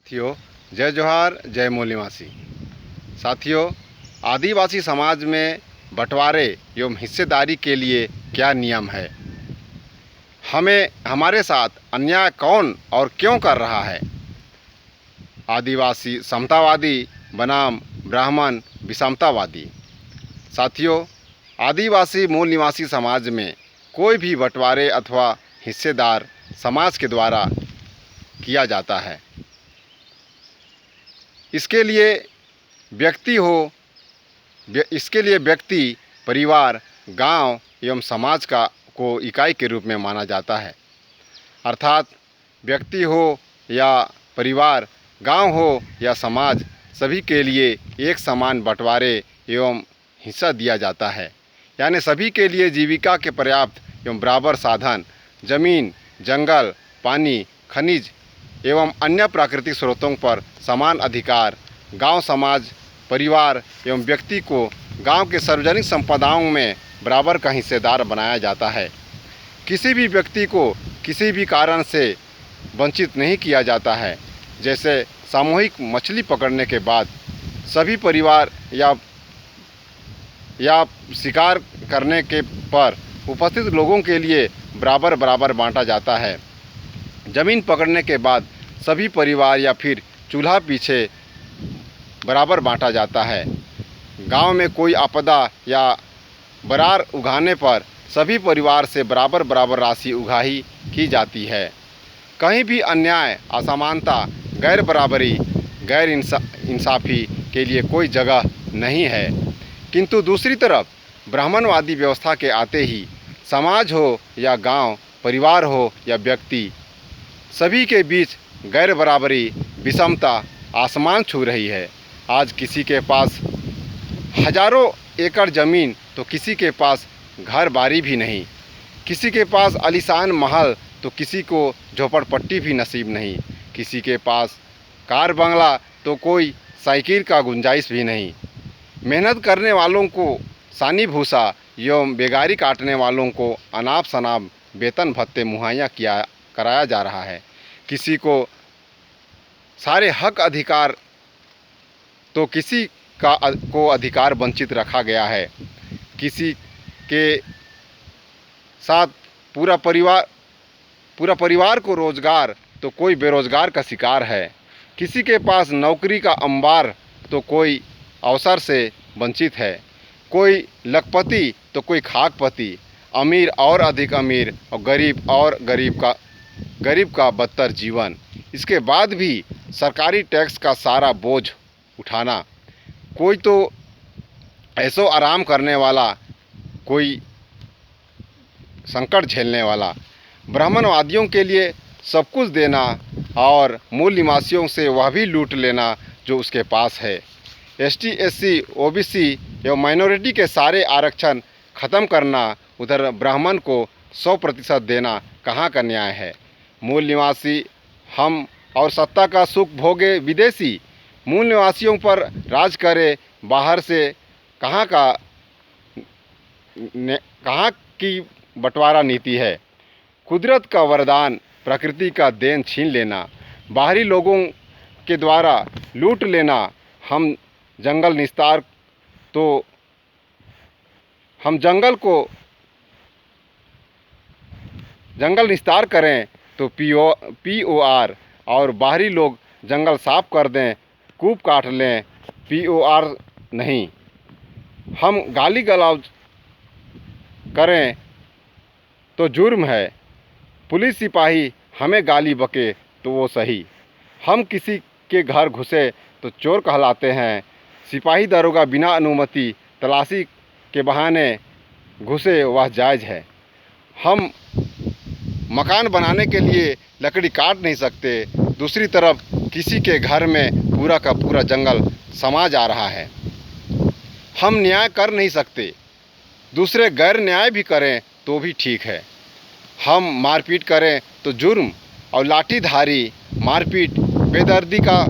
साथियों, जय जोहार, जय मूल निवासी। साथियों, आदिवासी समाज में बंटवारे एवं हिस्सेदारी के लिए क्या नियम है? हमारे साथ अन्याय कौन और क्यों कर रहा है? आदिवासी समतावादी बनाम ब्राह्मण विषमतावादी। साथियों, आदिवासी मूल निवासी समाज में कोई भी बंटवारे अथवा हिस्सेदार समाज के द्वारा किया जाता है। इसके लिए व्यक्ति, परिवार, गांव एवं समाज को इकाई के रूप में माना जाता है। अर्थात व्यक्ति हो या परिवार, गांव हो या समाज, सभी के लिए एक समान बंटवारे एवं हिस्सा दिया जाता है। यानी सभी के लिए जीविका के पर्याप्त एवं बराबर साधन, जमीन, जंगल, पानी, खनिज एवं अन्य प्राकृतिक स्रोतों पर समान अधिकार, गांव, समाज, परिवार एवं व्यक्ति को गांव के सार्वजनिक संपदाओं में बराबर का हिस्सेदार बनाया जाता है। किसी भी व्यक्ति को किसी भी कारण से वंचित नहीं किया जाता है। जैसे सामूहिक मछली पकड़ने के बाद सभी परिवार या शिकार करने के पर उपस्थित लोगों के लिए बराबर बांटा जाता है। ज़मीन पकड़ने के बाद सभी परिवार या फिर चूल्हा पीछे बराबर बांटा जाता है। गांव में कोई आपदा या बरार उगाने पर सभी परिवार से बराबर राशि उगाही की जाती है। कहीं भी अन्याय, असमानता, गैर बराबरी, गैर इंसाफ़ी के लिए कोई जगह नहीं है। किंतु दूसरी तरफ ब्राह्मणवादी व्यवस्था के आते ही समाज हो या गांव, परिवार हो या व्यक्ति, सभी के बीच गैर बराबरी, विषमता आसमान छू रही है। आज किसी के पास हजारों एकड़ ज़मीन तो किसी के पास घर बारी भी नहीं, किसी के पास आलीशान महल तो किसी को झोपड़पट्टी भी नसीब नहीं, किसी के पास कार बंगला तो कोई साइकिल का गुंजाइश भी नहीं। मेहनत करने वालों को सानी भूसा एवं बेगारी काटने वालों को अनाप शनाप वेतन भत्ते मुहैया कराया जा रहा है। किसी को सारे हक अधिकार तो किसी को अधिकार वंचित रखा गया है। किसी के साथ पूरा परिवार को रोज़गार तो कोई बेरोज़गार का शिकार है। किसी के पास नौकरी का अंबार तो कोई अवसर से वंचित है। कोई लखपति तो कोई खाकपति, अमीर और अधिक अमीर और गरीब का बदतर जीवन। इसके बाद भी सरकारी टैक्स का सारा बोझ उठाना। कोई तो ऐसो आराम करने वाला, कोई संकट झेलने वाला। ब्राह्मणवादियों के लिए सब कुछ देना और मूल निवासियों से वह भी लूट लेना जो उसके पास है। एसटी, एससी, ओबीसी एवं माइनॉरिटी के सारे आरक्षण ख़त्म करना, उधर ब्राह्मण को 100% देना कहाँ का न्याय है? मूल निवासी हम और सत्ता का सुख भोगे विदेशी, मूल निवासियों पर राज करे बाहर से कहाँ की बंटवारा नीति है? कुदरत का वरदान, प्रकृति का देन छीन लेना, बाहरी लोगों के द्वारा लूट लेना। हम जंगल निस्तार करें तो POR और बाहरी लोग जंगल साफ कर दें, कूप काट लें, POR नहीं। हम गाली गलौज करें तो जुर्म है, पुलिस सिपाही हमें गाली बके तो वो सही। हम किसी के घर घुसे तो चोर कहलाते हैं, सिपाही दरोगा बिना अनुमति तलाशी के बहाने घुसे वह जायज़ है। हम मकान बनाने के लिए लकड़ी काट नहीं सकते, दूसरी तरफ किसी के घर में पूरा का पूरा जंगल समा जा रहा है। हम न्याय कर नहीं सकते, दूसरे गैर न्याय भी करें तो भी ठीक है। हम मारपीट करें तो जुर्म और लाठीधारी मारपीट, बेदर्दी का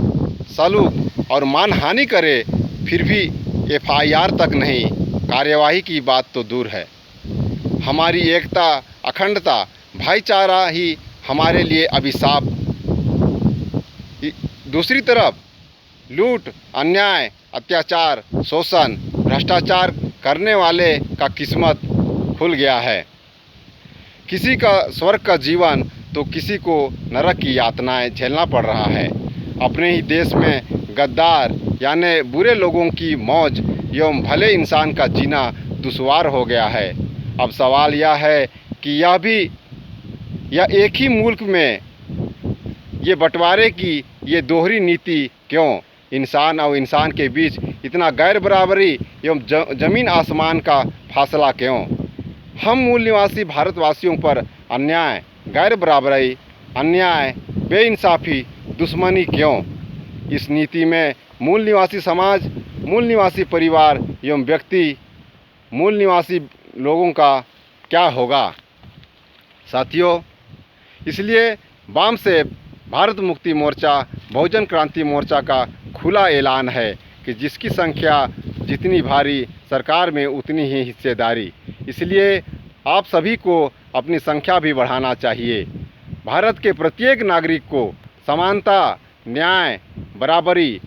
सलूक और मानहानि करे फिर भी FIR तक नहीं, कार्यवाही की बात तो दूर है। हमारी एकता, अखंडता, भाईचारा ही हमारे लिए अभिशाप दूसरी तरफ लूट, अन्याय, अत्याचार, शोषण, भ्रष्टाचार करने वाले का किस्मत खुल गया है। किसी का स्वर्ग का जीवन तो किसी को नरक की यातनाएं झेलना पड़ रहा है। अपने ही देश में गद्दार यानी बुरे लोगों की मौज एवं भले इंसान का जीना दुश्वार हो गया है। अब सवाल यह है कि यह एक ही मुल्क में ये बंटवारे की ये दोहरी नीति क्यों? इंसान और इंसान के बीच इतना गैर बराबरी एवं ज़मीन आसमान का फासला क्यों? हम मूल निवासी भारतवासियों पर अन्याय, गैर बराबरी, अन्याय, बेइंसाफ़ी, दुश्मनी क्यों? इस नीति में मूल निवासी समाज, मूल निवासी परिवार एवं व्यक्ति, मूल निवासी लोगों का क्या होगा? साथियों, इसलिए वाम से भारत मुक्ति मोर्चा, बहुजन क्रांति मोर्चा का खुला ऐलान है कि जिसकी संख्या जितनी भारी, सरकार में उतनी ही हिस्सेदारी। इसलिए आप सभी को अपनी संख्या भी बढ़ाना चाहिए। भारत के प्रत्येक नागरिक को समानता, न्याय, बराबरी,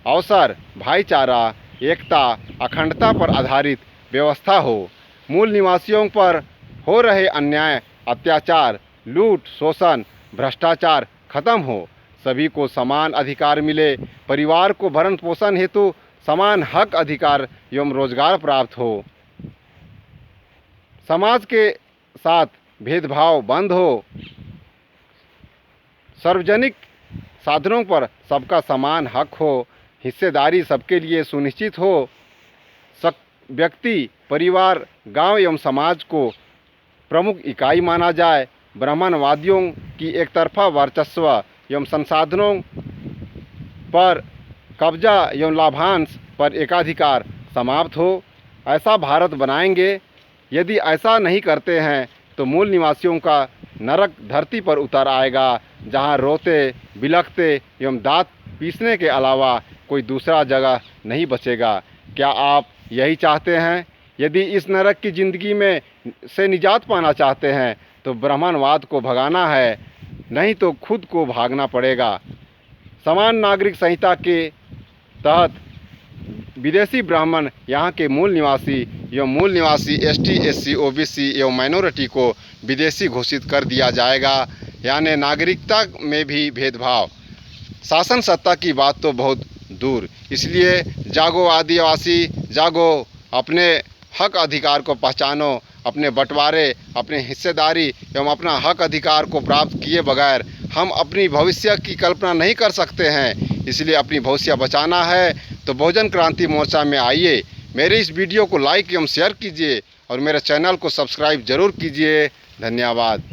अवसर, भाईचारा, एकता, अखंडता पर आधारित व्यवस्था हो। मूल निवासियों पर हो रहे अन्याय, अत्याचार, लूट, शोषण, भ्रष्टाचार खत्म हो। सभी को समान अधिकार मिले। परिवार को भरण पोषण हेतु समान हक, अधिकार एवं रोजगार प्राप्त हो। समाज के साथ भेदभाव बंद हो। सार्वजनिक साधनों पर सबका समान हक हो। हिस्सेदारी सबके लिए सुनिश्चित हो। व्यक्ति, परिवार, गांव एवं समाज को प्रमुख इकाई माना जाए। ब्राह्मणवादियों की एकतरफा वर्चस्व एवं संसाधनों पर कब्जा एवं लाभांश पर एकाधिकार समाप्त हो। ऐसा भारत बनाएंगे। यदि ऐसा नहीं करते हैं तो मूल निवासियों का नरक धरती पर उतर आएगा, जहां रोते, बिलखते एवं दांत पीसने के अलावा कोई दूसरा जगह नहीं बचेगा। क्या आप यही चाहते हैं? यदि इस नरक की ज़िंदगी में से निजात पाना चाहते हैं तो ब्राह्मणवाद को भगाना है, नहीं तो खुद को भागना पड़ेगा। समान नागरिक संहिता के तहत विदेशी ब्राह्मण यहाँ के मूल निवासी एसटी, एससी, ओबीसी एवं माइनॉरिटी को विदेशी घोषित कर दिया जाएगा। यानी नागरिकता में भी भेदभाव। शासन सत्ता की बात तो बहुत दूर। इसलिए जागो आदिवासी, जागो, अपने हक अधिकार को पहचानो। अपने बंटवारे, अपने हिस्सेदारी एवं अपना हक अधिकार को प्राप्त किए बगैर हम अपनी भविष्य की कल्पना नहीं कर सकते हैं। इसलिए अपनी भविष्य बचाना है तो बहुजन क्रांति मोर्चा में आइए। मेरे इस वीडियो को लाइक एवं शेयर कीजिए और मेरे चैनल को सब्सक्राइब जरूर कीजिए। धन्यवाद।